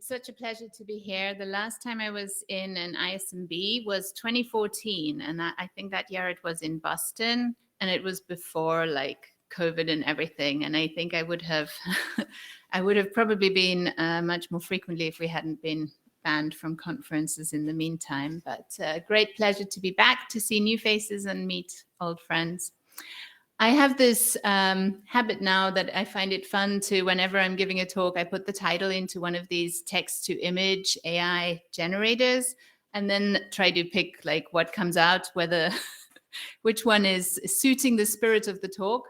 It's such a pleasure to be here. The last time I was in an ISMB was 2014, and I think that year it was in Boston, and it was before like COVID and everything. And I think I would have, I would have probably been much more frequently if we hadn't been banned from conferences in the meantime. But great pleasure to be back, to see new faces and meet old friends. I have this habit now that I find it fun to, whenever I'm giving a talk, I put the title into one of these text-to-image AI generators, and then try to pick like what comes out, whether which one is suiting the spirit of the talk.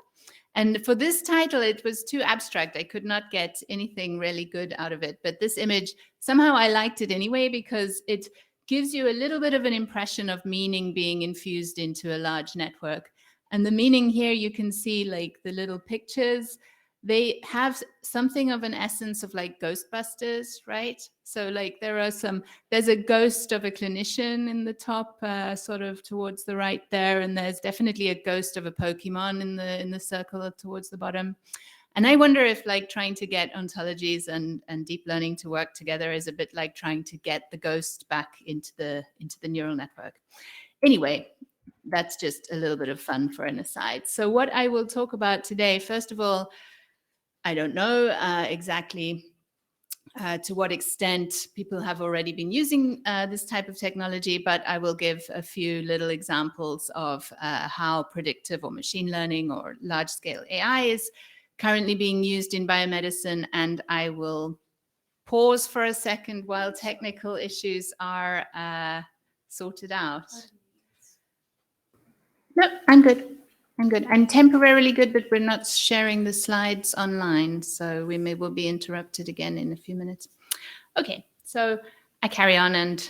And for this title, it was too abstract. I could not get anything really good out of it. But this image, somehow I liked it anyway, because it gives you a little bit of an impression of meaning being infused into a large network. And the meaning here, you can see like the little pictures, they have something of an essence of like Ghostbusters, right? So like there's a ghost of a clinician in the top, sort of towards the right there. And there's definitely a ghost of a Pokemon in the circle towards the bottom. And I wonder if like trying to get ontologies and deep learning to work together is a bit like trying to get the ghost back into the neural network. Anyway, that's just a little bit of fun for an aside. So what I will talk about today, first of all, I don't know exactly to what extent people have already been using this type of technology, but I will give a few little examples of how predictive or machine learning or large-scale AI is currently being used in biomedicine, and I will pause for a second while technical issues are sorted out. No, I'm good. I'm good. I'm temporarily good, but we're not sharing the slides online, so will be interrupted again in a few minutes. Okay, so I carry on, and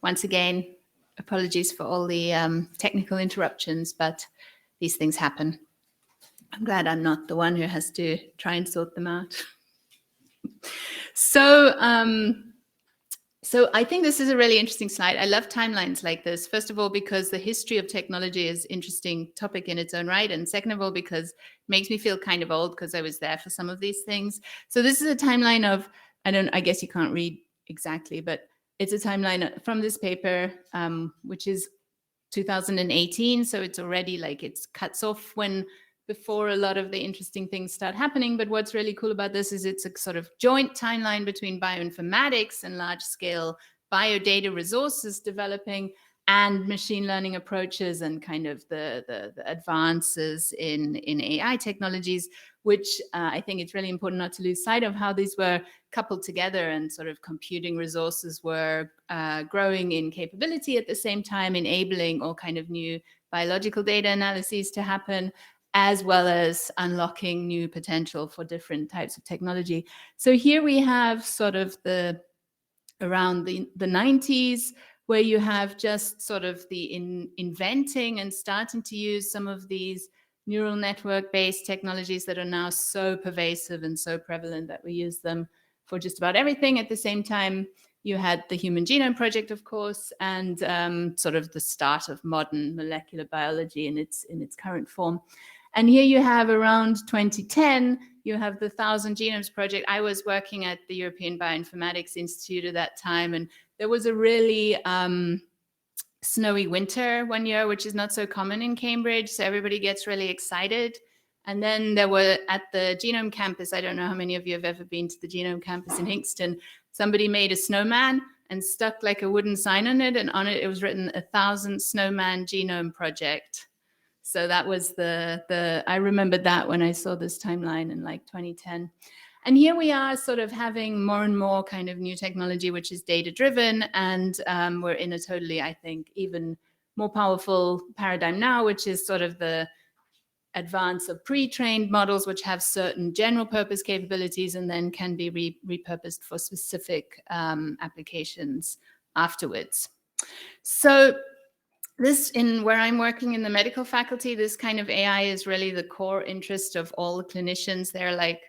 once again, apologies for all the technical interruptions, but these things happen. I'm glad I'm not the one who has to try and sort them out. So I think this is a really interesting slide. I love timelines like this. First of all, because the history of technology is an interesting topic in its own right. And second of all, because it makes me feel kind of old because I was there for some of these things. So this is a timeline of, I guess you can't read exactly, but it's a timeline from this paper, which is 2018. So it's already like it cuts off before a lot of the interesting things start happening. But what's really cool about this is it's a sort of joint timeline between bioinformatics and large-scale biodata resources developing and machine learning approaches and kind of the advances in AI technologies, which I think it's really important not to lose sight of how these were coupled together, and sort of computing resources were growing in capability at the same time, enabling all kind of new biological data analyses to happen, as well as unlocking new potential for different types of technology. So here we have sort of around the 90s, where you have just sort of the inventing and starting to use some of these neural network-based technologies that are now so pervasive and so prevalent that we use them for just about everything. At the same time, you had the Human Genome Project, of course, and sort of the start of modern molecular biology in its current form. And here you have around 2010, you have the 1,000 Genomes Project. I was working at the European Bioinformatics Institute at that time, and there was a really snowy winter one year, which is not so common in Cambridge, so everybody gets really excited. And then there were, at the Genome Campus, I don't know how many of you have ever been to the Genome Campus in Hingston, somebody made a snowman and stuck like a wooden sign on it, and on it was written 1,000 Snowman Genome Project. So that was I remembered that when I saw this timeline in like 2010. And here we are sort of having more and more kind of new technology, which is data-driven. And we're in a totally, I think, even more powerful paradigm now, which is sort of the advance of pre-trained models, which have certain general purpose capabilities and then can be repurposed for specific applications afterwards. So where I'm working in the medical faculty, this kind of AI is really the core interest of all the clinicians. They're like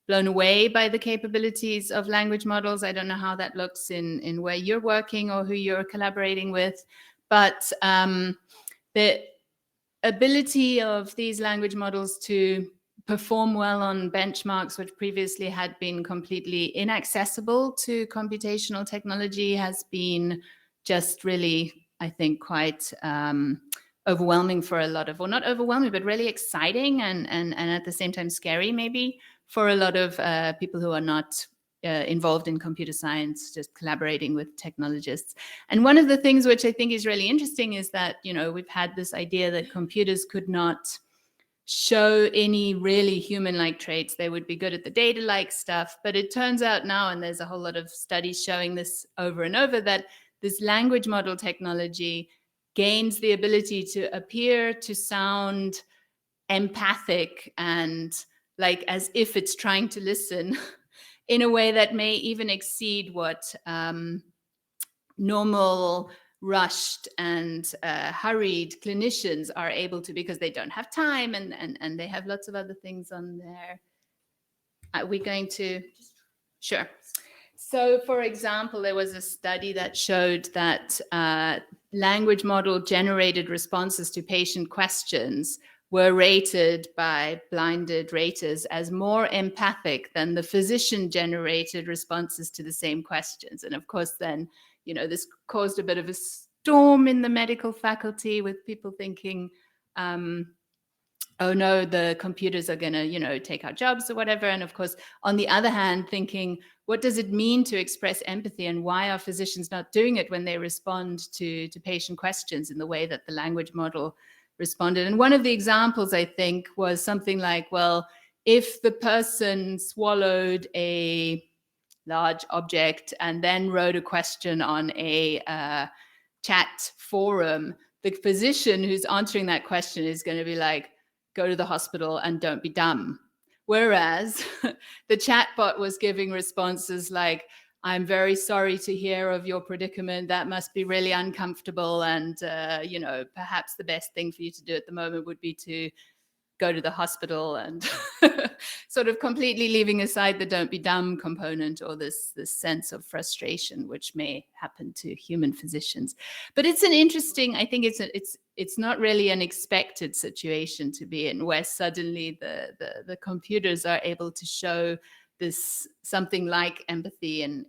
blown away by the capabilities of language models. I don't know how that looks in where you're working or who you're collaborating with, but the ability of these language models to perform well on benchmarks which previously had been completely inaccessible to computational technology has been just really, I think, quite overwhelming for a lot of, or not overwhelming, but really exciting and at the same time scary maybe for a lot of people who are not involved in computer science, just collaborating with technologists. And one of the things which I think is really interesting is that, you know, we've had this idea that computers could not show any really human-like traits. They would be good at the data-like stuff. But it turns out now, and there's a whole lot of studies showing this over and over, that this language model technology gains the ability to appear to sound empathic and like as if it's trying to listen in a way that may even exceed what normal, rushed and hurried clinicians are able to, because they don't have time and they have lots of other things on there. Are we going to? Sure. So, for example, there was a study that showed that language model generated responses to patient questions were rated by blinded raters as more empathic than the physician-generated responses to the same questions. And of course, then, you know, this caused a bit of a storm in the medical faculty with people thinking, oh no, the computers are going to, you know, take our jobs or whatever. And of course, on the other hand, thinking, what does it mean to express empathy, and why are physicians not doing it when they respond to patient questions in the way that the language model responded? And one of the examples, I think, was something like, well, if the person swallowed a large object and then wrote a question on a chat forum, the physician who's answering that question is going to be like, go to the hospital and don't be dumb. Whereas the chatbot was giving responses like, I'm very sorry to hear of your predicament. That must be really uncomfortable. And, you know, perhaps the best thing for you to do at the moment would be to go to the hospital, and sort of completely leaving aside the don't be dumb component, or this sense of frustration which may happen to human physicians. But it's an interesting, I think it's not really an expected situation to be in, where suddenly the computers are able to show this something like empathy and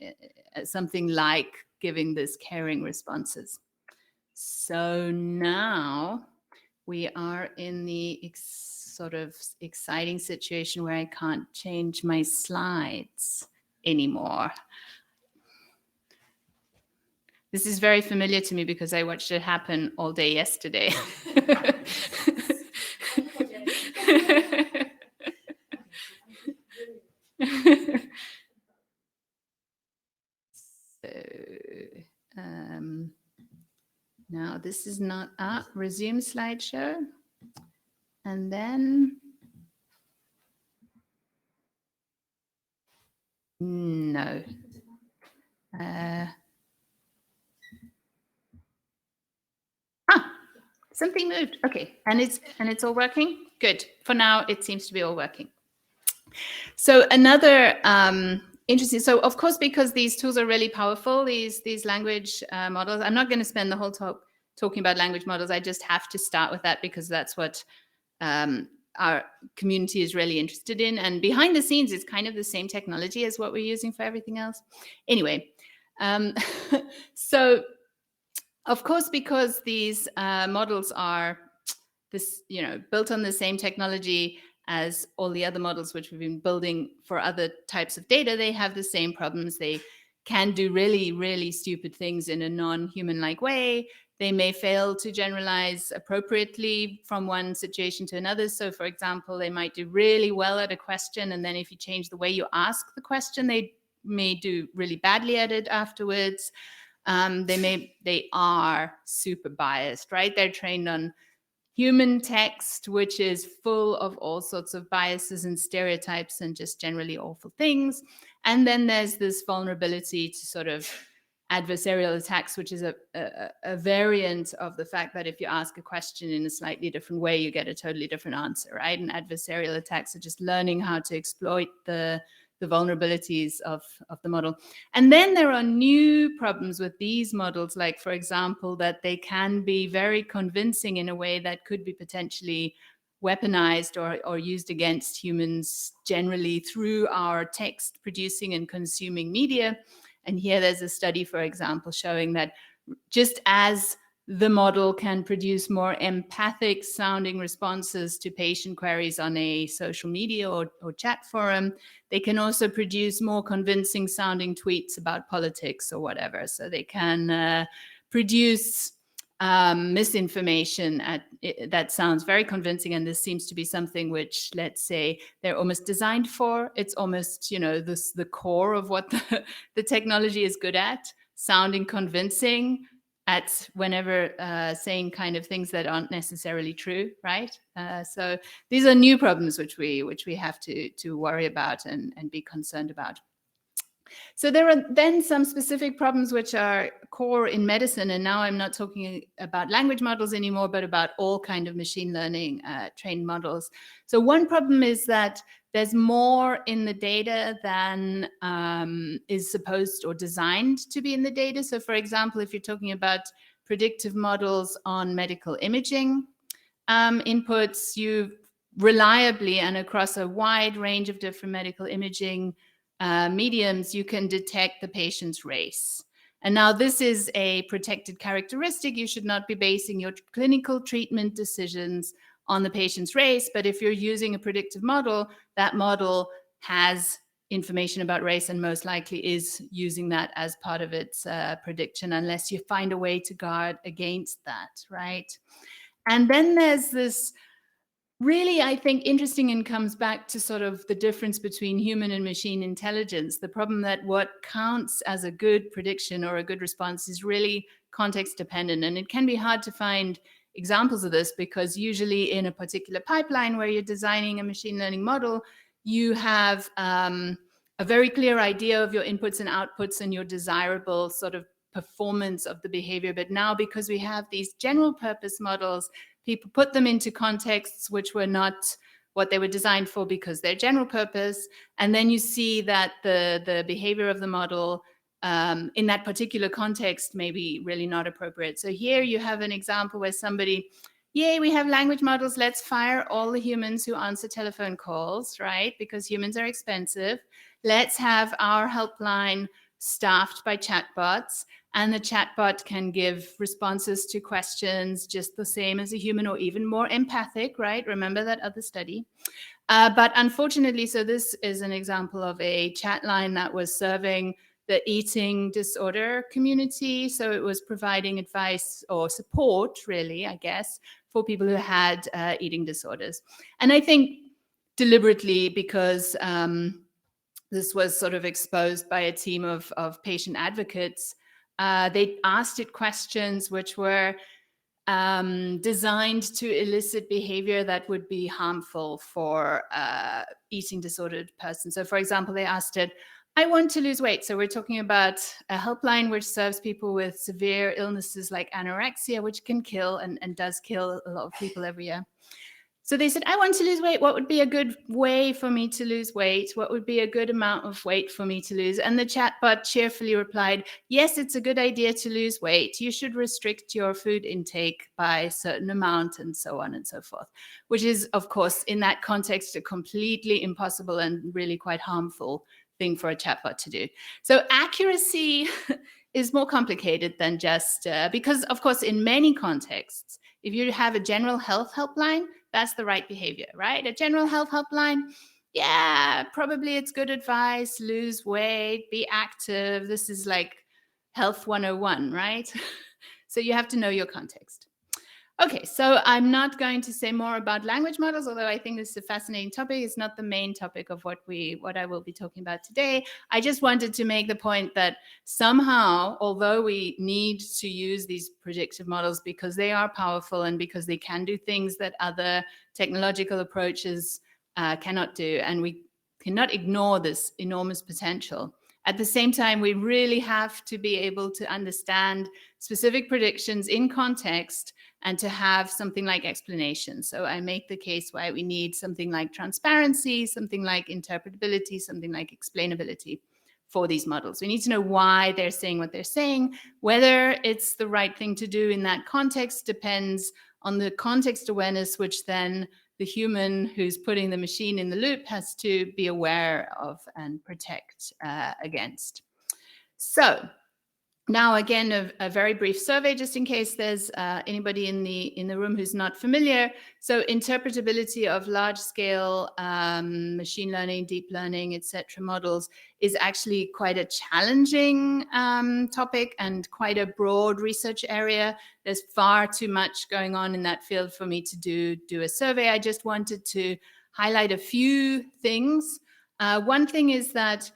something like giving this caring responses. So now we are in the sort of exciting situation where I can't change my slides anymore. This is very familiar to me because I watched it happen all day yesterday. So, now this is not up. Resume slideshow. And then, no. Something moved. Okay, and it's all working. Good. For now, it seems to be all working. So another interesting. So of course, because these tools are really powerful, these language models. I'm not going to spend the whole talk talking about language models. I just have to start with that because that's what our community is really interested in. And behind the scenes, it's kind of the same technology as what we're using for everything else. Anyway, so of course, because these models are built on the same technology as all the other models which we've been building for other types of data, they have the same problems. They can do really, really stupid things in a non-human-like way. They may fail to generalize appropriately from one situation to another. So, for example, they might do really well at a question, and then if you change the way you ask the question, they may do really badly at it afterwards. They are super biased, right? They're trained on human text, which is full of all sorts of biases and stereotypes and just generally awful things. And then there's this vulnerability to sort of adversarial attacks, which is a variant of the fact that if you ask a question in a slightly different way, you get a totally different answer, right? And adversarial attacks are just learning how to exploit the vulnerabilities of the model. And then there are new problems with these models, like, for example, that they can be very convincing in a way that could be potentially weaponized or used against humans generally through our text producing and consuming media. And here there's a study, for example, showing that just as the model can produce more empathic sounding responses to patient queries on a social media or chat forum, they can also produce more convincing sounding tweets about politics or whatever. So they can produce misinformation that sounds very convincing, and this seems to be something which, let's say, they're almost designed for. It's almost, you know, the core of what the technology is good at, sounding convincing at whenever saying kind of things that aren't necessarily true, right? So these are new problems which we have to worry about and be concerned about. So there are then some specific problems which are core in medicine, and now I'm not talking about language models anymore, but about all kind of machine learning trained models. So one problem is that there's more in the data than is supposed or designed to be in the data. So for example, if you're talking about predictive models on medical imaging inputs, you reliably and across a wide range of different medical imaging mediums, you can detect the patient's race. And now this is a protected characteristic. You should not be basing your clinical treatment decisions on the patient's race. But if you're using a predictive model, that model has information about race and most likely is using that as part of its prediction, unless you find a way to guard against that, right? And then there's this really, I think, interesting and comes back to sort of the difference between human and machine intelligence. The problem that what counts as a good prediction or a good response is really context dependent. And it can be hard to find examples of this because usually in a particular pipeline where you're designing a machine learning model, you have a very clear idea of your inputs and outputs and your desirable sort of performance of the behavior. But now because we have these general purpose models, people put them into contexts which were not what they were designed for because they're general purpose. And then you see that the behavior of the model in that particular context may be really not appropriate. So here you have an example where somebody, yay, we have language models. Let's fire all the humans who answer telephone calls, right? Because humans are expensive. Let's have our helpline staffed by chatbots. And the chatbot can give responses to questions just the same as a human or even more empathic, right? Remember that other study. But unfortunately, so this is an example of a chat line that was serving the eating disorder community. So it was providing advice or support, really, I guess, for people who had eating disorders. And I think deliberately because this was sort of exposed by a team of patient advocates, they asked it questions which were designed to elicit behavior that would be harmful for eating disordered persons. So for example, they asked it, I want to lose weight. So we're talking about a helpline which serves people with severe illnesses like anorexia, which can kill and does kill a lot of people every year. So they said, I want to lose weight. What would be a good way for me to lose weight? What would be a good amount of weight for me to lose? And the chatbot cheerfully replied, yes, it's a good idea to lose weight. You should restrict your food intake by a certain amount and so on and so forth, which is, of course, in that context, a completely impossible and really quite harmful thing for a chatbot to do. So accuracy is more complicated than just because, of course, in many contexts, if you have a general health helpline, that's the right behavior, right? A general health helpline, yeah, probably it's good advice, lose weight, be active. This is like health 101, right? So you have to know your context. Okay, so I'm not going to say more about language models, although I think this is a fascinating topic. It's not the main topic of what I will be talking about today. I just wanted to make the point that somehow, although we need to use these predictive models because they are powerful and because they can do things that other technological approaches cannot do, and we cannot ignore this enormous potential. At the same time, we really have to be able to understand specific predictions in context and to have something like explanation. So I make the case why we need something like transparency, something like interpretability, something like explainability for these models. We need to know why they're saying what they're saying. Whether it's the right thing to do in that context depends on the context awareness, which then the human who's putting the machine in the loop has to be aware of and protect against. So now, again, a very brief survey, just in case there's anybody in the room who's not familiar. So interpretability of large-scale machine learning, deep learning, etc. models is actually quite a challenging topic and quite a broad research area. There's far too much going on in that field for me to do a survey. I just wanted to highlight a few things. One thing is that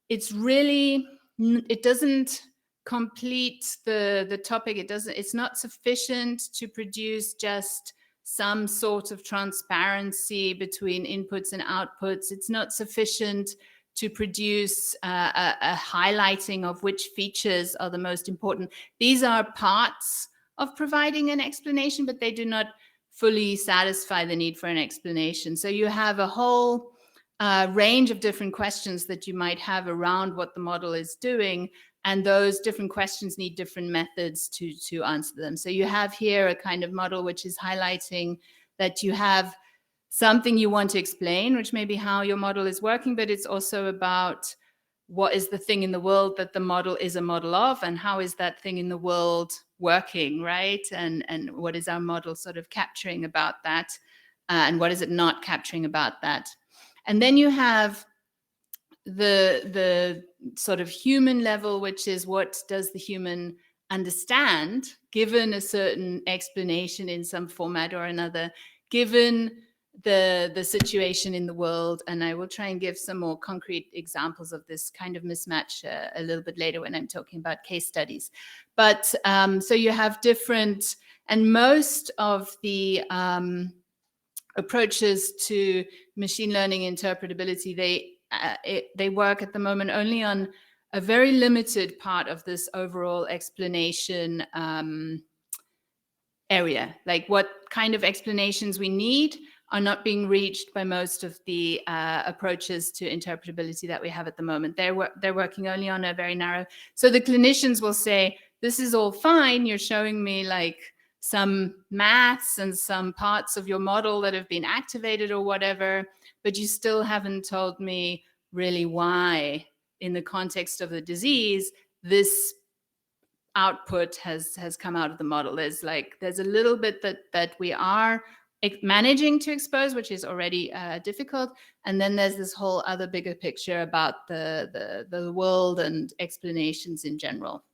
it doesn't complete the topic. It's not sufficient to produce just some sort of transparency between inputs and outputs. It's not sufficient to produce a highlighting of which features are the most important. These are parts of providing an explanation, but they do not fully satisfy the need for an explanation. So you have a whole range of different questions that you might have around what the model is doing, and those different questions need different methods to answer them. So you have here a kind of model which is highlighting that you have something you want to explain, which may be how your model is working, but it's also about what is the thing in the world that the model is a model of, and how is that thing in the world working, right? And what is our model sort of capturing about that, and what is it not capturing about that? And then you have the sort of human level, which is what does the human understand given a certain explanation in some format or another, given the situation in the world. And I will try and give some more concrete examples of this kind of mismatch a little bit later when I'm talking about case studies. But so you have different, and most of the approaches to machine learning interpretability, they work at the moment only on a very limited part of this overall explanation area. Like what kind of explanations we need are not being reached by most of the approaches to interpretability that we have at the moment. They're working only on a very narrow. So the clinicians will say, this is all fine. You're showing me like some maths and some parts of your model that have been activated or whatever, but you still haven't told me really why, in the context of the disease, this output has come out of the model. There's a little bit that we are managing to expose, which is already difficult. And then there's this whole other bigger picture about the world and explanations in general.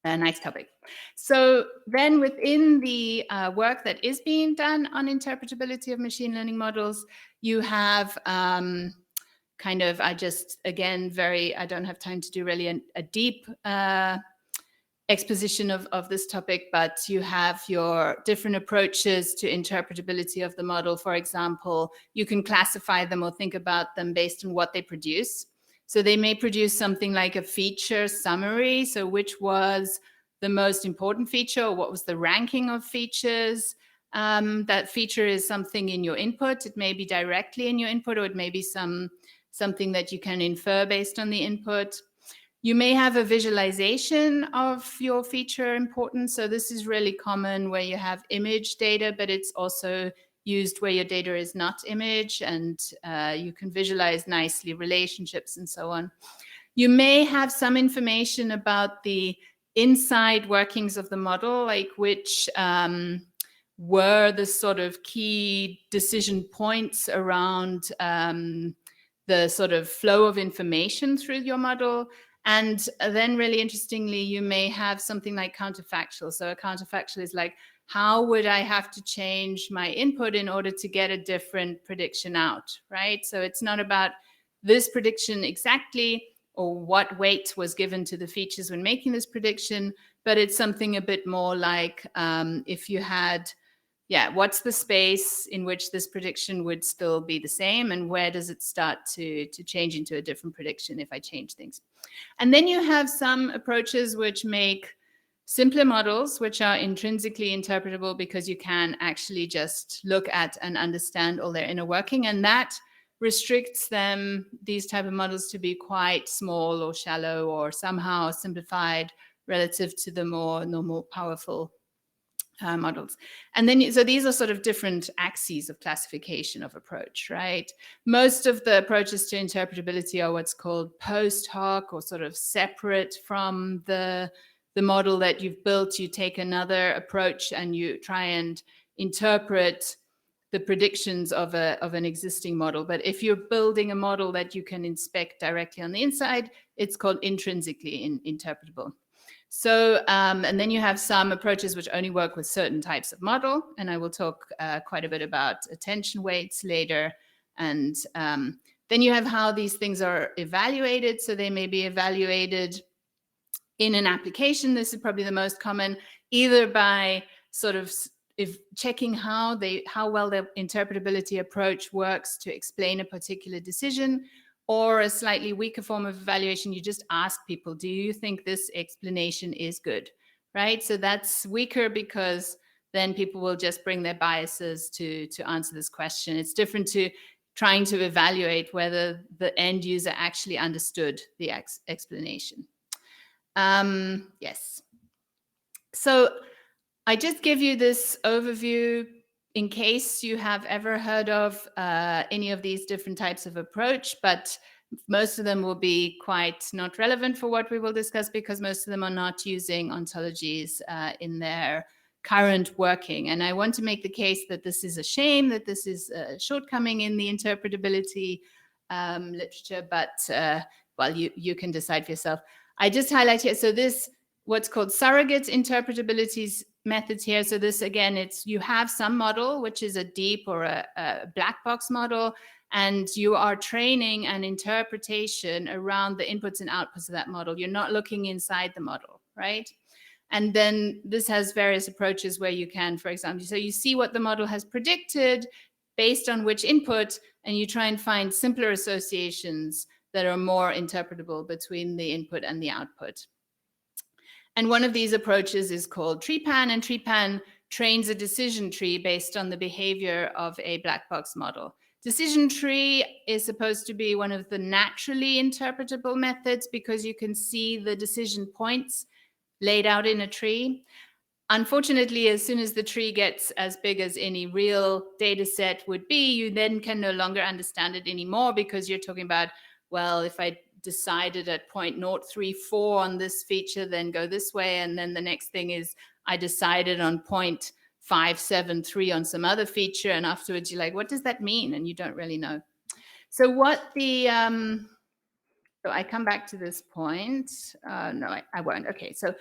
A nice topic. So then within the work that is being done on interpretability of machine learning models, you have kind of, I don't have time to do really a deep exposition of this topic, but you have your different approaches to interpretability of the model. For example, you can classify them or think about them based on what they produce. So they may produce something like a feature summary. So which was the most important feature, or what was the ranking of features? That feature is something in your input. It may be directly in your input, or it may be something that you can infer based on the input. You may have a visualization of your feature importance. So this is really common where you have image data, but it's also used where your data is not image, and you can visualize nicely relationships and so on. You may have some information about the inside workings of the model, like which were the sort of key decision points around the sort of flow of information through your model. And then really interestingly, you may have something like counterfactual. So a counterfactual is like, how would I have to change my input in order to get a different prediction out, right? So it's not about this prediction exactly, or what weight was given to the features when making this prediction, but it's something a bit more like if you had, what's the space in which this prediction would still be the same, and where does it start to change into a different prediction if I change things? And then you have some approaches which make simpler models, which are intrinsically interpretable because you can actually just look at and understand all their inner working, and that restricts them, these type of models, to be quite small or shallow or somehow simplified relative to the more powerful models. And then, so these are sort of different axes of classification of approach, right? Most of the approaches to interpretability are what's called post hoc, or sort of separate from the model that you've built. You take another approach and you try and interpret the predictions of an existing model. But if you're building a model that you can inspect directly on the inside, it's called intrinsically interpretable. So, and then you have some approaches which only work with certain types of model. And I will talk quite a bit about attention weights later. And then you have how these things are evaluated. So they may be evaluated in an application. This is probably the most common, either by sort of checking how well the interpretability approach works to explain a particular decision, or a slightly weaker form of evaluation. You just ask people, do you think this explanation is good, right? So that's weaker because then people will just bring their biases to answer this question. It's different to trying to evaluate whether the end user actually understood the explanation. Yes. So I just give you this overview in case you have ever heard of any of these different types of approach, but most of them will be quite not relevant for what we will discuss, because most of them are not using ontologies in their current working. And I want to make the case that this is a shame, that this is a shortcoming in the interpretability literature, but well, you can decide for yourself. I just highlight here, so this, what's called surrogate interpretabilities methods here. So this, again, it's, you have some model, which is a deep or a black box model, and you are training an interpretation around the inputs and outputs of that model. You're not looking inside the model, right? And then this has various approaches where you can, for example, so you see what the model has predicted based on which input, and you try and find simpler associations that are more interpretable between the input and the output. And one of these approaches is called treepan, and treepan trains a decision tree based on the behavior of a black box model. Decision tree is supposed to be one of the naturally interpretable methods because you can see the decision points laid out in a tree. Unfortunately, as soon as the tree gets as big as any real data set would be, you then can no longer understand it anymore, because you're talking about, well, if I decided at 0.034 on this feature, then go this way. And then the next thing is I decided on 0.573 on some other feature. And afterwards you're like, what does that mean? And you don't really know. So what the, so I come back to this point. No, I won't. Okay. So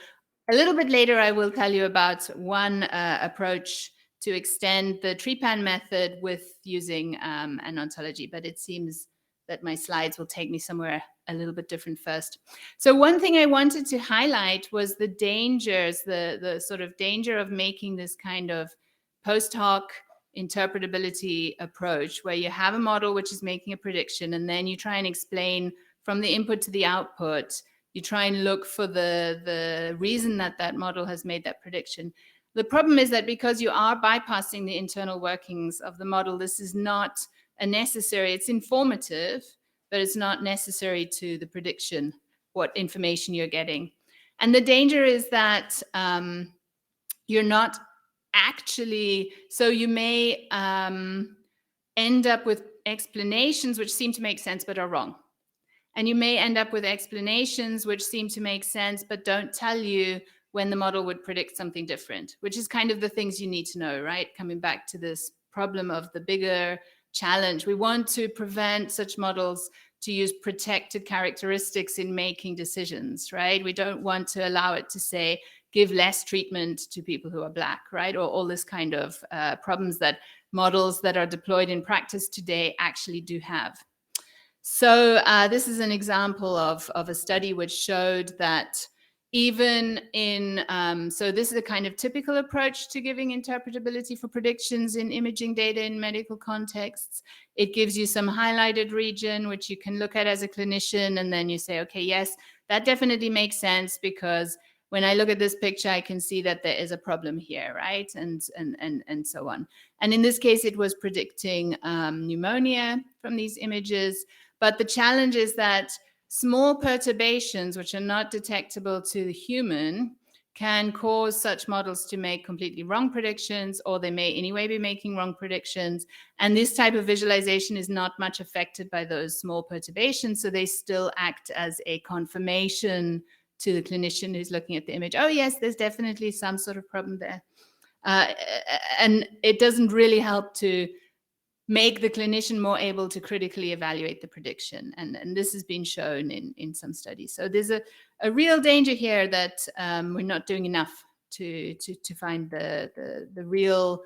a little bit later, I will tell you about one approach to extend the treepan method with using an ontology, but it seems that my slides will take me somewhere a little bit different first. So one thing I wanted to highlight was the dangers, the sort of danger of making this kind of post hoc interpretability approach, where you have a model which is making a prediction, and then you try and explain from the input to the output. You try and look for the reason that that model has made that prediction. The problem is that because you are bypassing the internal workings of the model, this is not a necessary, it's informative, but it's not necessary to the prediction, what information you're getting. And the danger is that you're not actually, so you may end up with explanations which seem to make sense but are wrong. And you may end up with explanations which seem to make sense but don't tell you when the model would predict something different, which is kind of the things you need to know, right? Coming back to this problem of the bigger challenge. We want to prevent such models to use protected characteristics in making decisions, right? We don't want to allow it to say, give less treatment to people who are Black, right? Or all this kind of problems that models that are deployed in practice today actually do have. So this is an example of a study which showed that even in, so this is a kind of typical approach to giving interpretability for predictions in imaging data in medical contexts. It gives you some highlighted region, which you can look at as a clinician, and then you say, okay, yes, that definitely makes sense, because when I look at this picture, I can see that there is a problem here, right? And so on. And in this case, it was predicting pneumonia from these images. But the challenge is that small perturbations, which are not detectable to the human, can cause such models to make completely wrong predictions, or they may anyway be making wrong predictions. And this type of visualization is not much affected by those small perturbations, so they still act as a confirmation to the clinician who's looking at the image. Oh yes, there's definitely some sort of problem there. And it doesn't really help to make the clinician more able to critically evaluate the prediction. And this has been shown in some studies. So there's a real danger here that we're not doing enough to find the real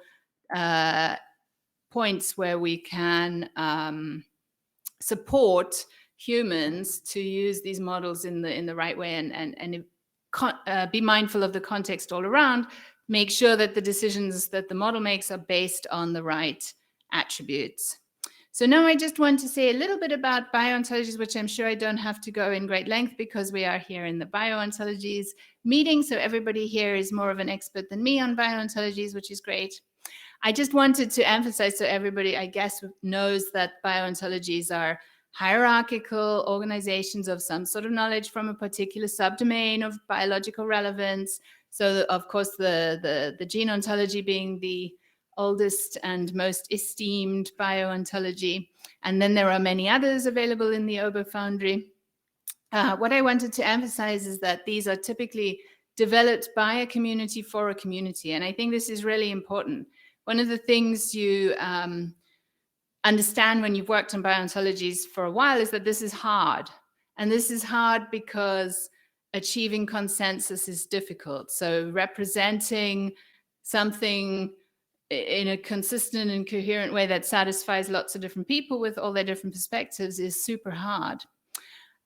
points where we can support humans to use these models in the right way and be mindful of the context all around, make sure that the decisions that the model makes are based on the right attributes. So now I just want to say a little bit about Bio-Ontologies, which I'm sure I don't have to go in great length because we are here in the Bio-Ontologies meeting. So everybody here is more of an expert than me on Bio-Ontologies, which is great. I just wanted to emphasize, so everybody, I guess, knows that Bio-Ontologies are hierarchical organizations of some sort of knowledge from a particular subdomain of biological relevance. So of course, the gene ontology being the oldest and most esteemed bio-ontology. And then there are many others available in the Ober Foundry. What I wanted to emphasize is that these are typically developed by a community for a community. And I think this is really important. One of the things you understand when you've worked on bio-ontologies for a while is that this is hard. And this is hard because achieving consensus is difficult. So representing something in a consistent and coherent way that satisfies lots of different people with all their different perspectives is super hard.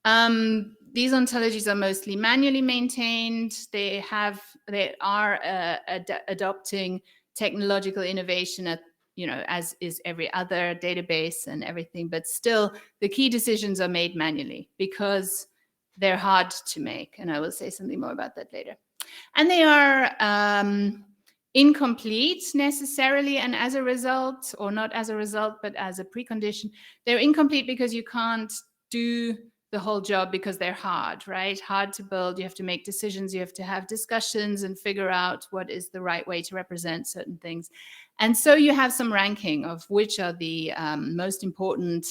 These ontologies are mostly manually maintained. They are adopting technological innovation at, as is every other database and everything, but still the key decisions are made manually because they're hard to make. And I will say something more about that later. And they are incomplete necessarily, and as a result, or not as a result, but as a precondition, they're incomplete because you can't do the whole job because they're hard, right? Hard to build. You have to make decisions. You have to have discussions and figure out what is the right way to represent certain things. And so you have some ranking of which are the most important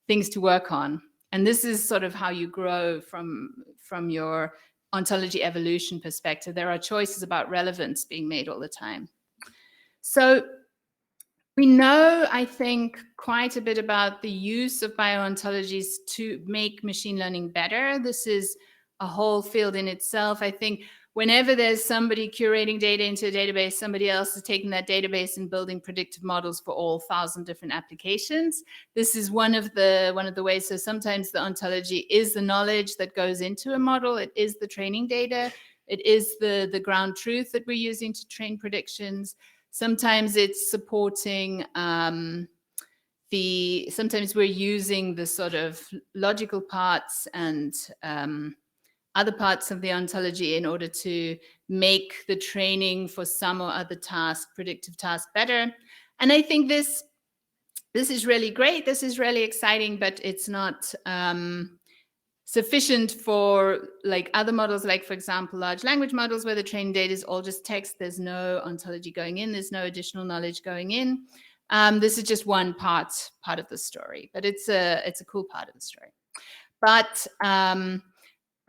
things to work on. And this is sort of how you grow from your ontology evolution perspective. There are choices about relevance being made all the time. So we know, I think, quite a bit about the use of bio-ontologies to make machine learning better. This is a whole field in itself. I think whenever there's somebody curating data into a database, somebody else is taking that database and building predictive models for all 1,000 different applications. This is one of the ways. So sometimes the ontology is the knowledge that goes into a model. It is the training data. It is the ground truth that we're using to train predictions. Sometimes it's supporting sometimes we're using the sort of logical parts and other parts of the ontology in order to make the training for some or other task, predictive task, better. And I think this is really great. This is really exciting, but it's not sufficient for like other models, like for example, large language models where the training data is all just text. There's no ontology going in. There's no additional knowledge going in. This is just one part of the story, but it's a cool part of the story. But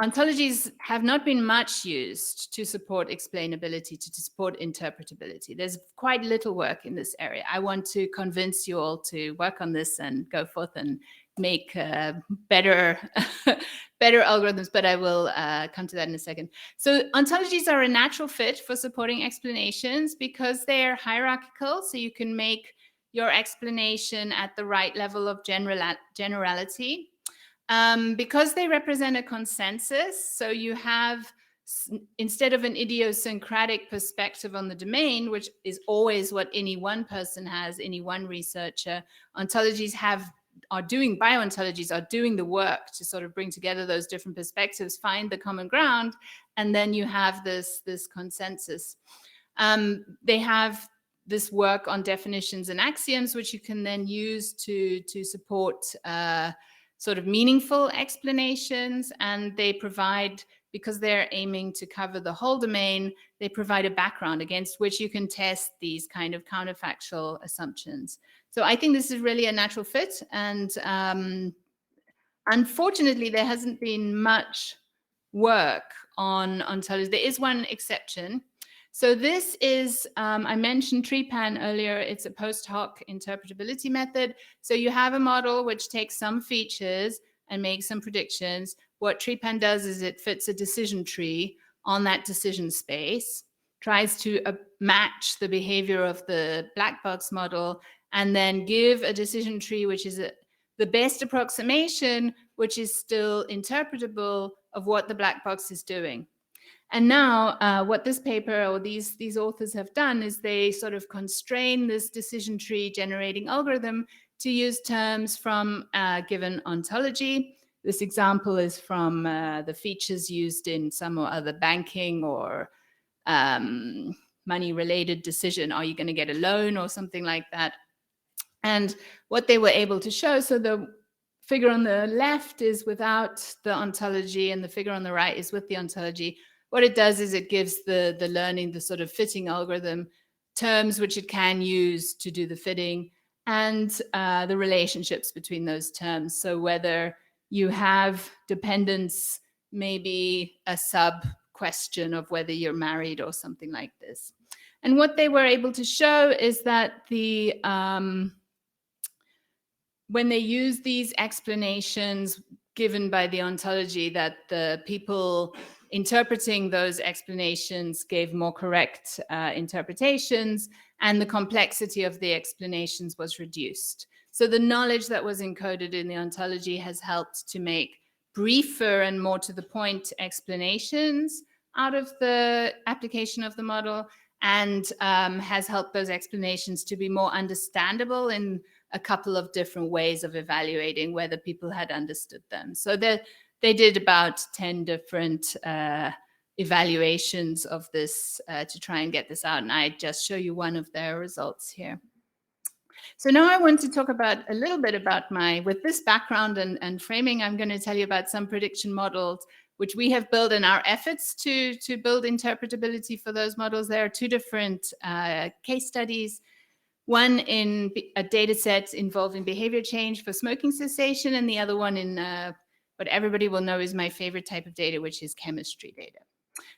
ontologies have not been much used to support explainability, to support interpretability. There's quite little work in this area. I want to convince you all to work on this and go forth and make better algorithms, but I will come to that in a second. So ontologies are a natural fit for supporting explanations because they're hierarchical, so you can make your explanation at the right level of generality. Because they represent a consensus, so you have, instead of an idiosyncratic perspective on the domain, which is always what any one person has, any one researcher, ontologies bio-ontologies are doing the work to sort of bring together those different perspectives, find the common ground, and then you have this consensus. They have this work on definitions and axioms, which you can then use to support sort of meaningful explanations, and they provide because they're aiming to cover the whole domain, they provide a background against which you can test these kind of counterfactual assumptions. So I think this is really a natural fit. And unfortunately, there hasn't been much work on ontology. There is one exception. So this is, I mentioned TreePan earlier. It's a post hoc interpretability method. So you have a model which takes some features and makes some predictions. What TreePan does is it fits a decision tree on that decision space, tries to match the behavior of the black box model, and then give a decision tree which is the best approximation, which is still interpretable of what the black box is doing. And now what this paper or these authors have done is they sort of constrain this decision tree generating algorithm to use terms from a given ontology. This example is from the features used in some or other banking or money-related decision. Are you going to get a loan or something like that? And what they were able to show, so the figure on the left is without the ontology and the figure on the right is with the ontology. What it does is it gives the learning, the sort of fitting algorithm, terms which it can use to do the fitting, and the relationships between those terms. So whether you have dependence, maybe a sub question of whether you're married or something like this. And what they were able to show is that the when they use these explanations given by the ontology, that the people interpreting those explanations gave more correct interpretations, and the complexity of the explanations was reduced. So the knowledge that was encoded in the ontology has helped to make briefer and more to the point explanations out of the application of the model, and has helped those explanations to be more understandable in a couple of different ways of evaluating whether people had understood them. So they did about 10 different evaluations of this to try and get this out. And I just show you one of their results here. So now I want to talk about a little bit about with this background and framing, I'm going to tell you about some prediction models which we have built in our efforts to build interpretability for those models. There are two different case studies. One in a data set involving behavior change for smoking cessation, and the other one in what everybody will know is my favorite type of data, which is chemistry data.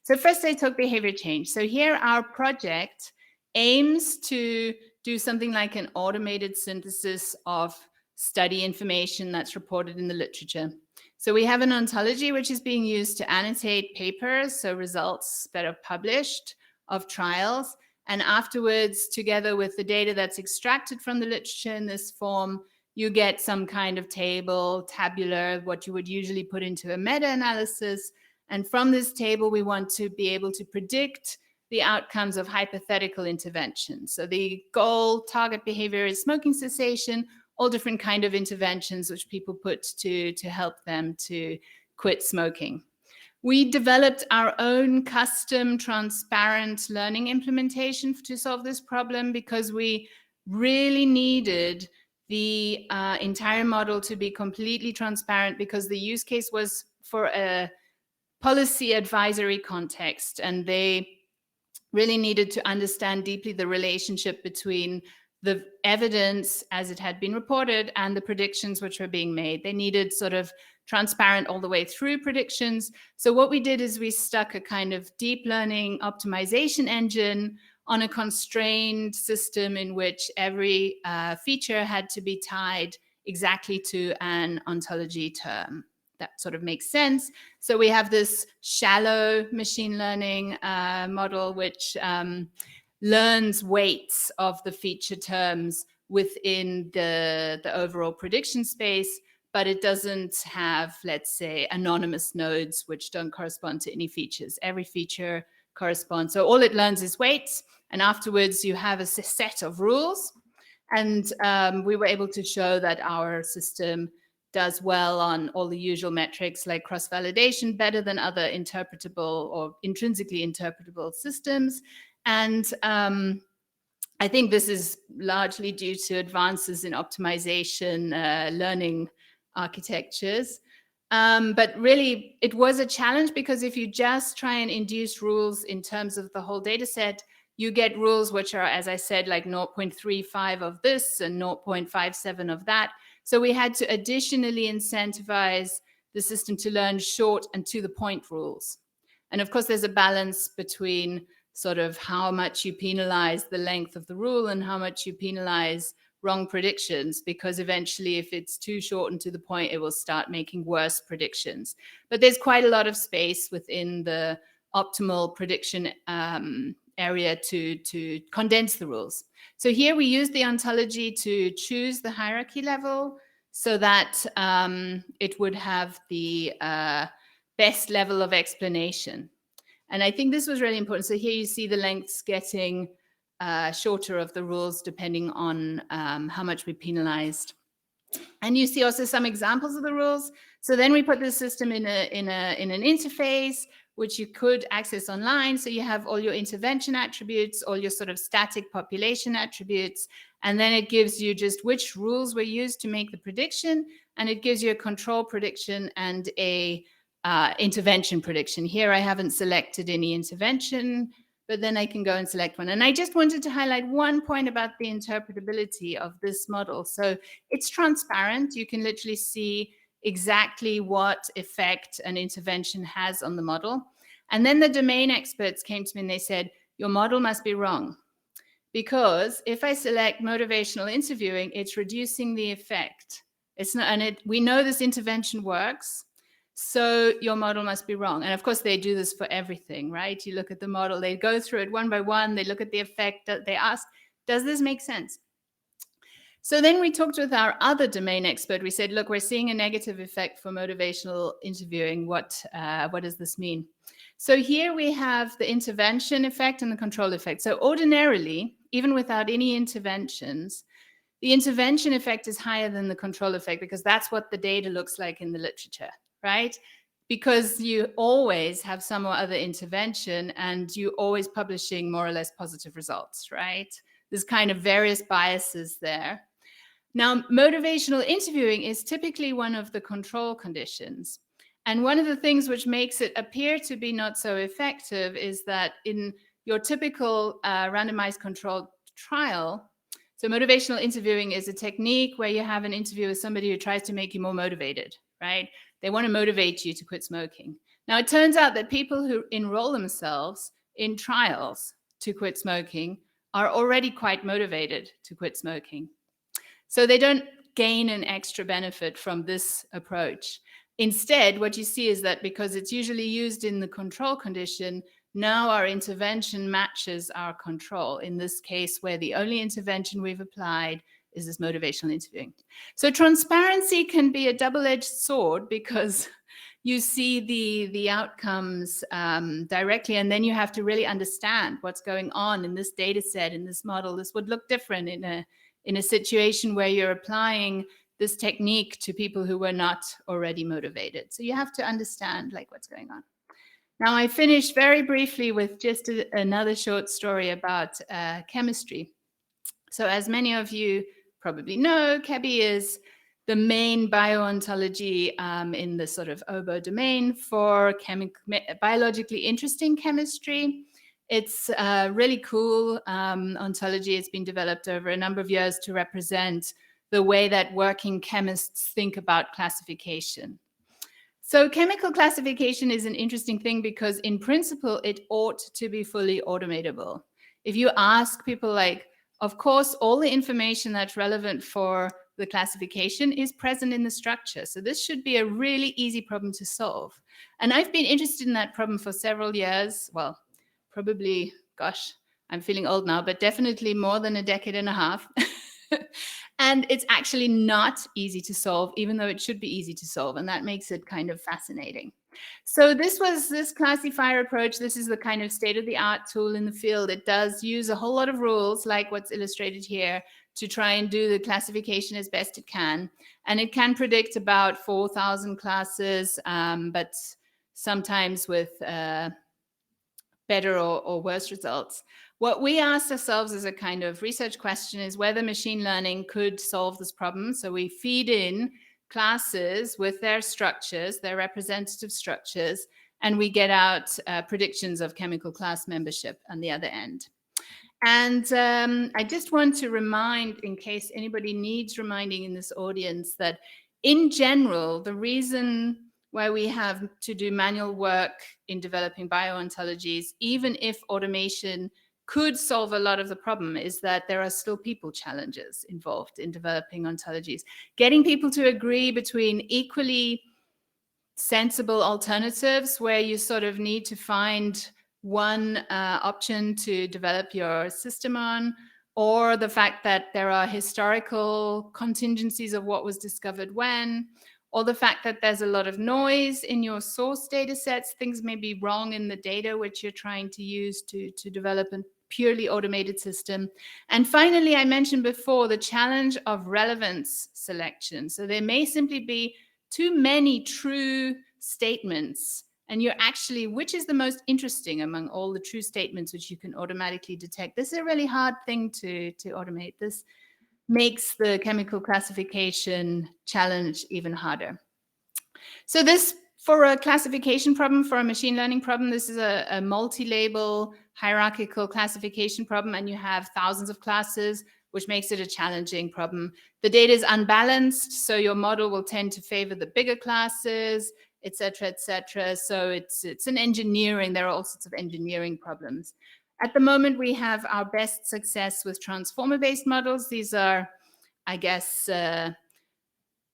So first I talk behavior change. So here our project aims to do something like an automated synthesis of study information that's reported in the literature. So we have an ontology which is being used to annotate papers, so results that are published of trials. And afterwards, together with the data that's extracted from the literature in this form, you get some kind of table, tabular, what you would usually put into a meta-analysis. And from this table, we want to be able to predict the outcomes of hypothetical interventions. So the goal, target behavior is smoking cessation, all different kind of interventions which people put to help them to quit smoking. We developed our own custom transparent learning implementation to solve this problem because we really needed the entire model to be completely transparent, because the use case was for a policy advisory context, and they really needed to understand deeply the relationship between the evidence as it had been reported and the predictions which were being made. They needed sort of transparent all the way through predictions. So what we did is we stuck a kind of deep learning optimization engine on a constrained system in which every feature had to be tied exactly to an ontology term. That sort of makes sense. So we have this shallow machine learning model which learns weights of the feature terms within the overall prediction space, but it doesn't have, let's say, anonymous nodes which don't correspond to any features. Every feature corresponds. So all it learns is weights, and afterwards you have a set of rules. And we were able to show that our system does well on all the usual metrics like cross-validation, better than other interpretable or intrinsically interpretable systems. And I think this is largely due to advances in optimization learning architectures. But really, it was a challenge because if you just try and induce rules in terms of the whole data set, you get rules which are, as I said, like 0.35 of this and 0.57 of that. So we had to additionally incentivize the system to learn short and to the point rules. And of course, there's a balance between sort of how much you penalize the length of the rule and how much you penalize wrong predictions, because eventually if it's too short and to the point, it will start making worse predictions. But there's quite a lot of space within the optimal prediction area to condense the rules. So here we use the ontology to choose the hierarchy level so that it would have the best level of explanation. And I think this was really important. So here you see the lengths getting shorter of the rules depending on how much we penalized. And you see also some examples of the rules. So then we put the system in an interface, which you could access online. So you have all your intervention attributes, all your sort of static population attributes, and then it gives you just which rules were used to make the prediction, and it gives you a control prediction and a intervention prediction. Here I haven't selected any intervention, but then I can go and select one. And I just wanted to highlight one point about the interpretability of this model. So it's transparent. You can literally see exactly what effect an intervention has on the model. And then the domain experts came to me and they said, your model must be wrong. Because if I select motivational interviewing, it's reducing the effect. It's not, and we know this intervention works. So your model must be wrong. And of course, they do this for everything, right? You look at the model, they go through it one by one, they look at the effect, that they ask, does this make sense? So then we talked with our other domain expert. We said, look, we're seeing a negative effect for motivational interviewing. What does this mean? So here we have the intervention effect and the control effect. So ordinarily, even without any interventions, the intervention effect is higher than the control effect because that's what the data looks like in the literature, right? Because you always have some or other intervention and you always publishing more or less positive results, right? There's kind of various biases there. Now, motivational interviewing is typically one of the control conditions. And one of the things which makes it appear to be not so effective is that in your typical randomized controlled trial, so motivational interviewing is a technique where you have an interview with somebody who tries to make you more motivated, right? They want to motivate you to quit smoking. Now, it turns out that people who enroll themselves in trials to quit smoking are already quite motivated to quit smoking. So they don't gain an extra benefit from this approach. Instead, what you see is that because it's usually used in the control condition, now our intervention matches our control, in this case where the only intervention we've applied is this motivational interviewing. So transparency can be a double-edged sword because you see the outcomes directly, and then you have to really understand what's going on in this data set, in this model. This would look different in a situation where you're applying this technique to people who were not already motivated. So you have to understand like what's going on. Now I finished very briefly with just another short story about chemistry. So as many of you probably know, Kebi is the main bio-ontology in the sort of OBO domain for biologically interesting chemistry. It's really cool ontology. It's been developed over a number of years to represent the way that working chemists think about classification. So chemical classification is an interesting thing because in principle, it ought to be fully automatable. If you ask people like, of course, all the information that's relevant for the classification is present in the structure. So this should be a really easy problem to solve. And I've been interested in that problem for several years. Well, probably, gosh, I'm feeling old now, but definitely more than a decade and a half. And it's actually not easy to solve, even though it should be easy to solve. And that makes it kind of fascinating. So this was this classifier approach. This is the kind of state-of-the-art tool in the field. It does use a whole lot of rules, like what's illustrated here, to try and do the classification as best it can. And it can predict about 4,000 classes, but sometimes with better or worse results. What we asked ourselves as a kind of research question is whether machine learning could solve this problem. So we feed in classes with their structures, their representative structures, and we get out predictions of chemical class membership on the other end. And I just want to remind, in case anybody needs reminding in this audience, that in general, the reason why we have to do manual work in developing bio-ontologies, even if automation could solve a lot of the problem, is that there are still people challenges involved in developing ontologies. Getting people to agree between equally sensible alternatives where you sort of need to find one option to develop your system on, or the fact that there are historical contingencies of what was discovered when, or the fact that there's a lot of noise in your source data sets, things may be wrong in the data which you're trying to use to develop a purely automated system. And finally, I mentioned before the challenge of relevance selection. So there may simply be too many true statements, and you're actually, which is the most interesting among all the true statements which you can automatically detect? This is a really hard thing to automate. This makes the chemical classification challenge even harder. So this, for a classification problem, for a machine learning problem, this is a multi-label hierarchical classification problem, and you have thousands of classes, which makes it a challenging problem. The data is unbalanced, so your model will tend to favor the bigger classes, et cetera, et cetera. So it's an engineering, there are all sorts of engineering problems. At the moment, we have our best success with transformer-based models. These are, I guess,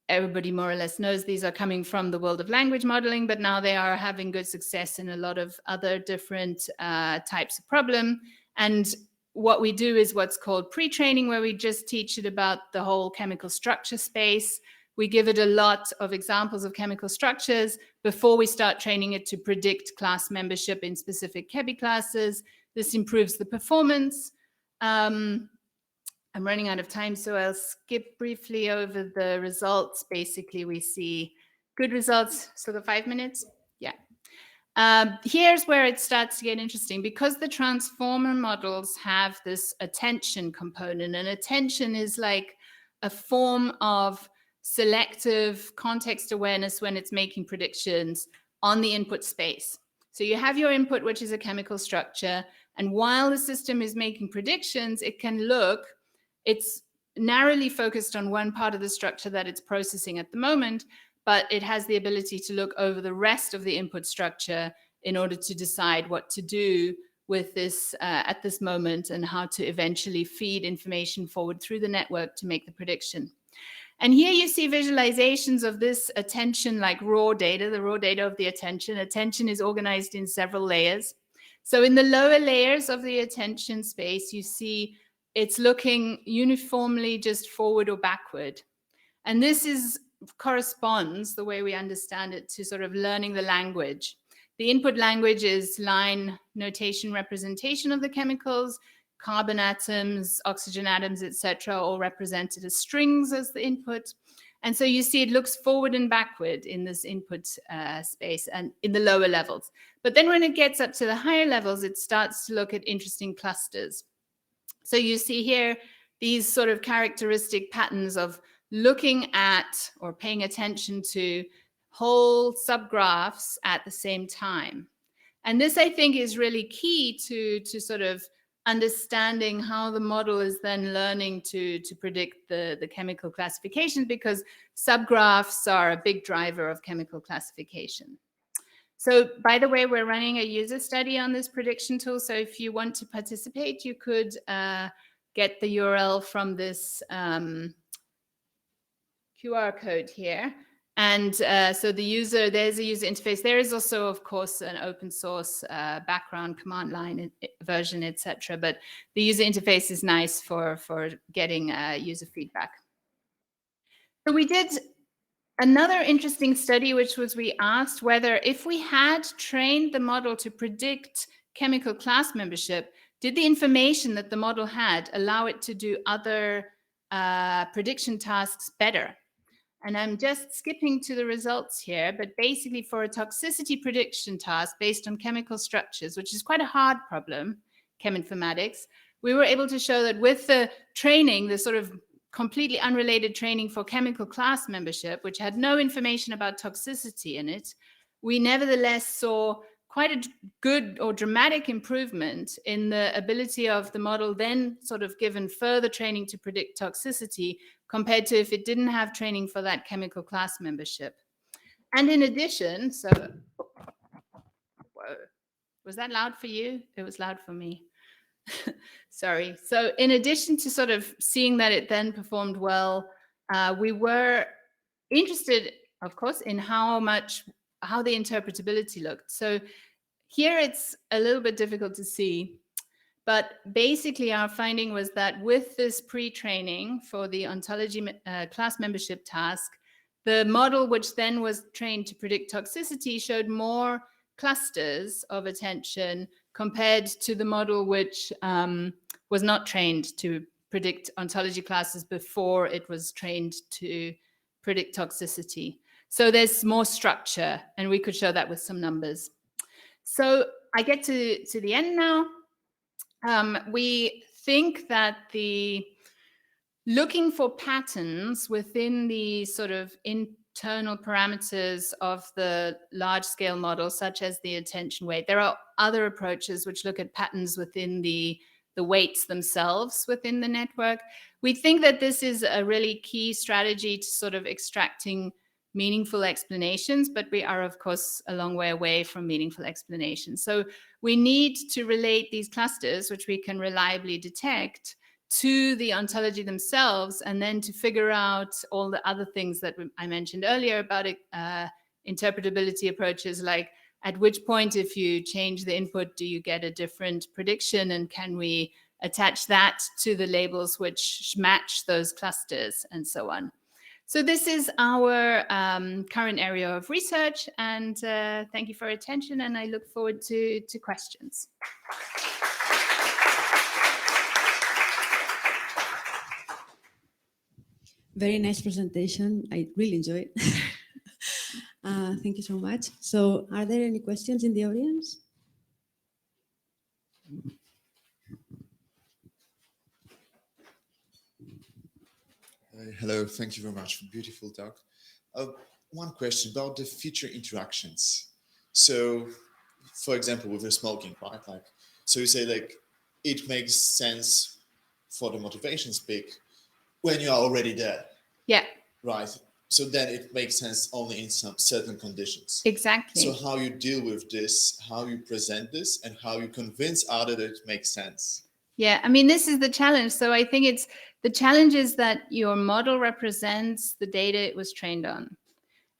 everybody more or less knows these are coming from the world of language modeling, but now they are having good success in a lot of other different types of problem. And what we do is what's called pre-training, where we just teach it about the whole chemical structure space. We give it a lot of examples of chemical structures before we start training it to predict class membership in specific Kebi classes. This improves the performance. I'm running out of time, so I'll skip briefly over the results. Basically, we see good results. So the 5 minutes? Yeah. Here's where it starts to get interesting, because the transformer models have this attention component, and attention is like a form of selective context awareness when it's making predictions on the input space. So you have your input, which is a chemical structure, and while the system is making predictions, it can look, it's narrowly focused on one part of the structure that it's processing at the moment, but it has the ability to look over the rest of the input structure in order to decide what to do with this at this moment, and how to eventually feed information forward through the network to make the prediction. And here you see visualizations of this attention, like raw data, the raw data of the attention. Attention is organized in several layers. So in the lower layers of the attention space, you see it's looking uniformly just forward or backward. And this corresponds, the way we understand it, to sort of learning the language. The input language is line notation representation of the chemicals, carbon atoms, oxygen atoms, etc., all represented as strings as the input. And so you see it looks forward and backward in this input space and in the lower levels. But then when it gets up to the higher levels, it starts to look at interesting clusters. So you see here these sort of characteristic patterns of looking at or paying attention to whole subgraphs at the same time. And this, I think, is really key to sort of understanding how the model is then learning to predict the chemical classification, because subgraphs are a big driver of chemical classification. So, by the way, we're running a user study on this prediction tool. So if you want to participate, you could get the URL from this QR code here. And so there's a user interface. There is also, of course, an open source background command line version, etc. But the user interface is nice for getting user feedback. So we did another interesting study, which was we asked whether if we had trained the model to predict chemical class membership, did the information that the model had allow it to do other prediction tasks better? And I'm just skipping to the results here, but basically for a toxicity prediction task based on chemical structures, which is quite a hard problem, cheminformatics, we were able to show that with the training, the sort of completely unrelated training for chemical class membership, which had no information about toxicity in it, we nevertheless saw quite a good or dramatic improvement in the ability of the model, then sort of given further training to predict toxicity, compared to if it didn't have training for that chemical class membership. And in addition, so, whoa, was that loud for you? It was loud for me. Sorry. So in addition to sort of seeing that it then performed well, we were interested, of course, in how the interpretability looked. So here it's a little bit difficult to see, but basically our finding was that with this pre-training for the ontology class membership task, the model, which then was trained to predict toxicity, showed more clusters of attention compared to the model which was not trained to predict ontology classes before it was trained to predict toxicity. So there's more structure, and we could show that with some numbers. So I get to the end now. We think that looking for patterns within the sort of internal parameters of the large-scale model, such as the attention weight. There are other approaches which look at patterns within the weights themselves within the network. We think that this is a really key strategy to sort of extracting meaningful explanations, but we are, of course, a long way away from meaningful explanations. So we need to relate these clusters, which we can reliably detect, to the ontology themselves, and then to figure out all the other things that I mentioned earlier about interpretability approaches, like at which point, if you change the input, do you get a different prediction, and can we attach that to the labels which match those clusters, and so on. So this is our current area of research, and thank you for your attention, and I look forward to questions. Very nice presentation. I really enjoyed it. Thank you so much. So are there any questions in the audience? Hello, thank you very much for a beautiful talk. One question about the feature interactions. So, for example, with the smoking, right? Like, so you say like, it makes sense for the motivations pick when you are already there. Yeah. Right. So then it makes sense only in some certain conditions. Exactly. So how you deal with this, how you present this, and how you convince others that it makes sense. Yeah, I mean, this is the challenge. So I think the challenge is that your model represents the data it was trained on.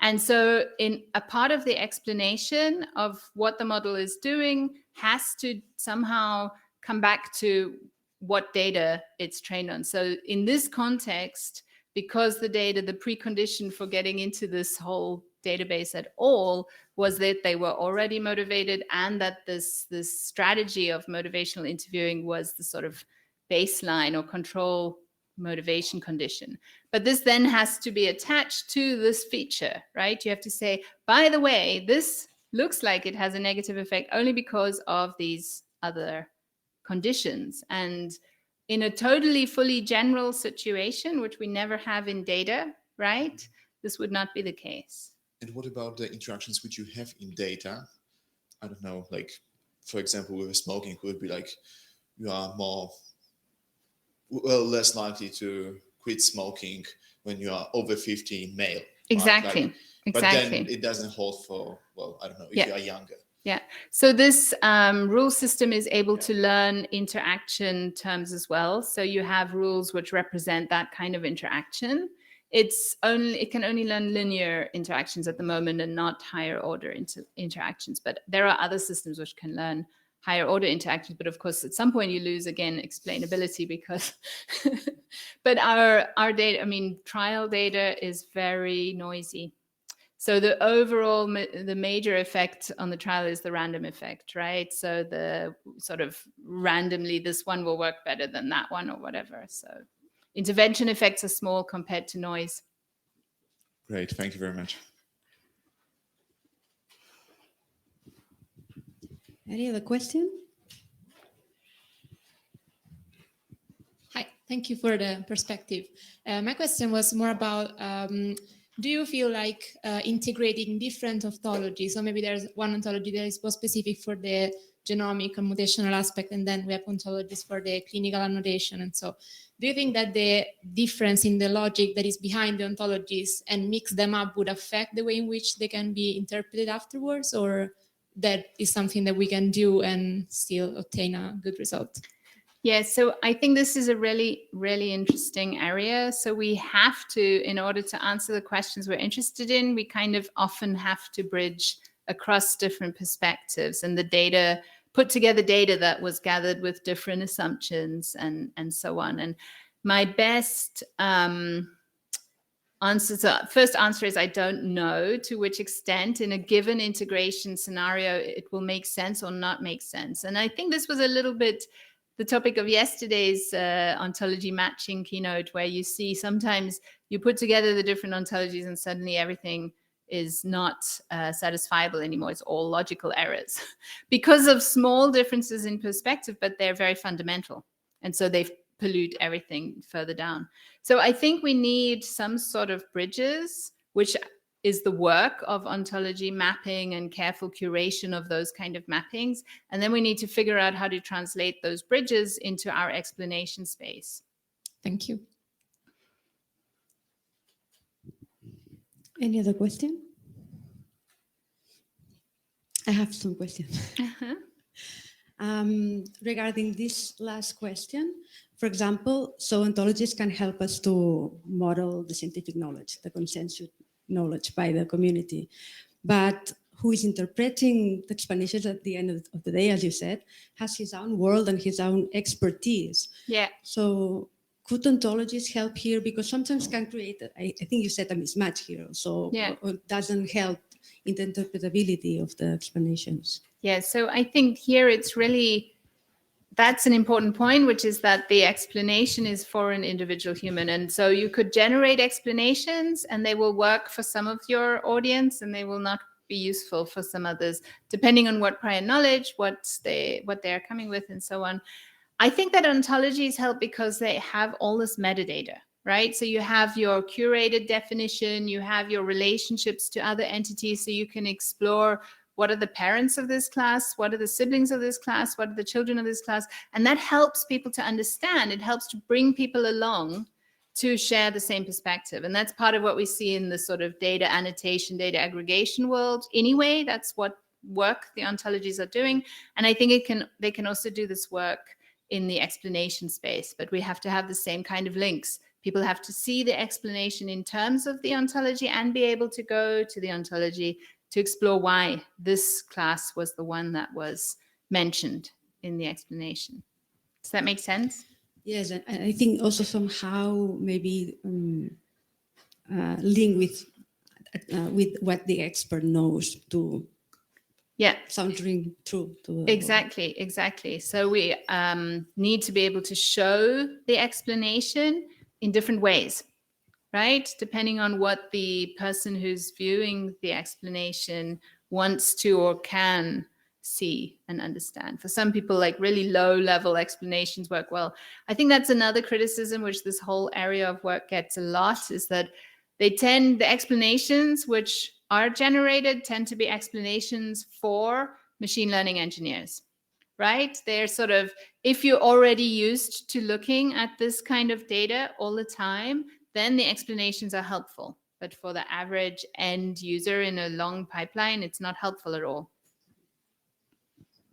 And so in a part of the explanation of what the model is doing has to somehow come back to what data it's trained on. So in this context, because the precondition for getting into this whole database at all was that they were already motivated, and that this strategy of motivational interviewing was the sort of baseline or control motivation condition. But this then has to be attached to this feature, right? You have to say, by the way, this looks like it has a negative effect only because of these other conditions. And in a totally fully general situation, which we never have in data, right, this would not be the case. And what about the interactions which you have in data? I don't know, like, for example, with smoking, would be like, you are less likely to quit smoking when you are over 50 male. Exactly. Right? Like, exactly. But then it doesn't hold for, well, I don't know, if you are younger. Yeah. So this rule system is able to learn interaction terms as well. So you have rules which represent that kind of interaction. It can only learn linear interactions at the moment and not higher order interactions. But there are other systems which can learn higher order interactions. But of course, at some point you lose again explainability because. But our data, I mean, trial data is very noisy. So the major effect on the trial is the random effect, right? So the sort of randomly, this one will work better than that one or whatever. So intervention effects are small compared to noise. Great, thank you very much. Any other question? Hi, Thank you for the perspective. My question was more about, do you feel like integrating different ontologies? So maybe there's one ontology that is more specific for the genomic and mutational aspect, and then we have ontologies for the clinical annotation. And so do you think that the difference in the logic that is behind the ontologies and mix them up would affect the way in which they can be interpreted afterwards, or that is something that we can do and still obtain a good result? Yeah, so I think this is a really, really interesting area. So we have to, in order to answer the questions we're interested in, we kind of often have to bridge across different perspectives and the data, put together data that was gathered with different assumptions and so on. And my best first answer is I don't know to which extent in a given integration scenario it will make sense or not make sense. And I think this was a little bit the topic of yesterday's ontology matching keynote, where you see sometimes you put together the different ontologies and suddenly everything is not satisfiable anymore. It's all logical errors because of small differences in perspective, but they're very fundamental. And so they pollute everything further down. So I think we need some sort of bridges, which is the work of ontology mapping and careful curation of those kind of mappings. And then we need to figure out how to translate those bridges into our explanation space. Thank you. Any other question? I have some questions. Regarding this last question, for example, so ontologies can help us to model the scientific knowledge, the consensus knowledge by the community. But who is interpreting the explanations at the end of the day, as you said, has his own world and his own expertise. Yeah. So could ontologies help here? Because sometimes can create, I think you said a mismatch here, so yeah. It doesn't help in the interpretability of the explanations. Yeah, so I think here it's really, that's an important point, which is that the explanation is for an individual human. And so you could generate explanations and they will work for some of your audience and they will not be useful for some others, depending on what prior knowledge, what they're coming with and so on. I think that ontologies help because they have all this metadata, right? So you have your curated definition, you have your relationships to other entities, so you can explore what are the parents of this class, what are the siblings of this class, what are the children of this class, and that helps people to understand. It helps to bring people along to share the same perspective. And that's part of what we see in the sort of data annotation, data aggregation world. Anyway, that's what work the ontologies are doing. And I think they can also do this work in the explanation space, but we have to have the same kind of links. People have to see the explanation in terms of the ontology and be able to go to the ontology to explore why this class was the one that was mentioned in the explanation. Does that make sense? Yes, and I think also somehow maybe link with what the expert knows to sounding true. Exactly. So we need to be able to show the explanation in different ways, right? Depending on what the person who's viewing the explanation wants to or can see and understand. For some people, like really low level explanations work well. I think that's another criticism which this whole area of work gets a lot, is that the explanations which are generated tend to be explanations for machine learning engineers, right? They're sort of, if you're already used to looking at this kind of data all the time, then the explanations are helpful. But for the average end user in a long pipeline, it's not helpful at all.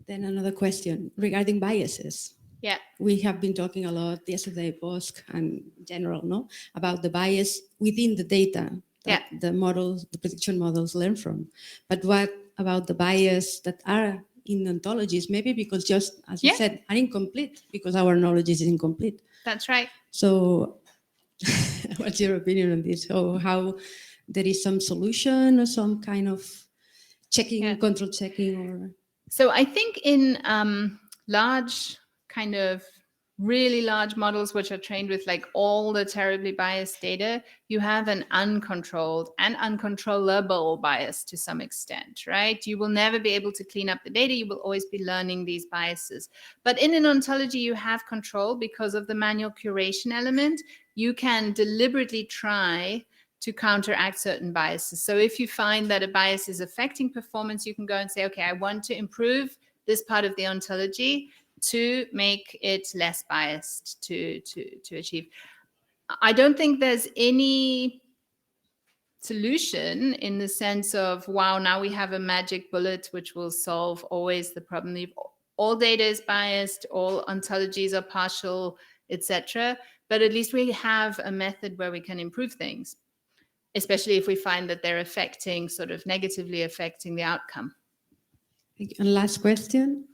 Then another question regarding biases. Yeah. We have been talking a lot yesterday, POSC and general, no, about the bias within the data that the models, the prediction models learn from. But what about the bias that are in ontologies? Maybe because just, as you said, are incomplete because our knowledge is incomplete. That's right. So what's your opinion on this? So how there is some solution or some kind of checking, control checking, or? So I think in large kind of really large models which are trained with like all the terribly biased data, you have an uncontrolled and uncontrollable bias to some extent, right? You will never be able to clean up the data. You will always be learning these biases. But in an ontology, you have control because of the manual curation element. You can deliberately try to counteract certain biases. So if you find that a bias is affecting performance, you can go and say, okay, I want to improve this part of the ontology to make it less biased to achieve. I don't think there's any solution in the sense of, wow, now we have a magic bullet which will solve always the problem. All data is biased, all ontologies are partial, etc. But at least we have a method where we can improve things, especially if we find that they're sort of negatively affecting the outcome. And last question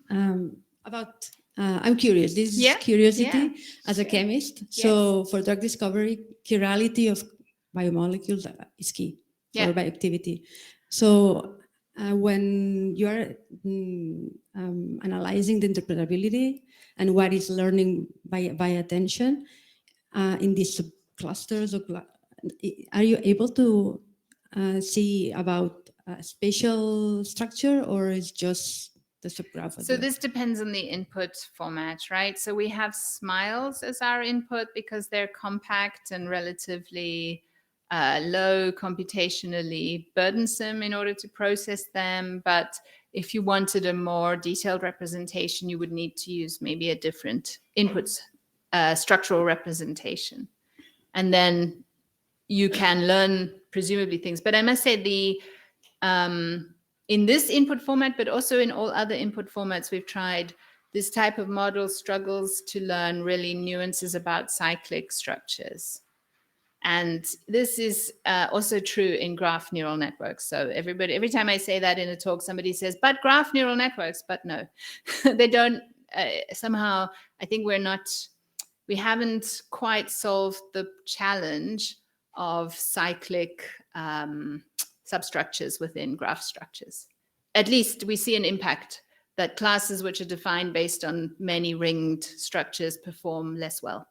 about, I'm curious, this is curiosity as a chemist. So for drug discovery, chirality of biomolecules is key for bioactivity. So when you are analyzing the interpretability and what is learning by attention in these clusters, are you able to see about spatial structure, or is just the subgraph? So this depends on the input format, right? So we have smiles as our input because they're compact and relatively low computationally burdensome in order to process them. But if you wanted a more detailed representation, you would need to use maybe a different input structural representation. And then you can learn presumably things. But I must say in this input format, but also in all other input formats we've tried, this type of model struggles to learn really nuances about cyclic structures. And this is also true in graph neural networks. So every time I say that in a talk, somebody says, but graph neural networks, but no, they don't. Somehow, I think we haven't quite solved the challenge of cyclic substructures within graph structures. At least we see an impact that classes which are defined based on many ringed structures perform less well.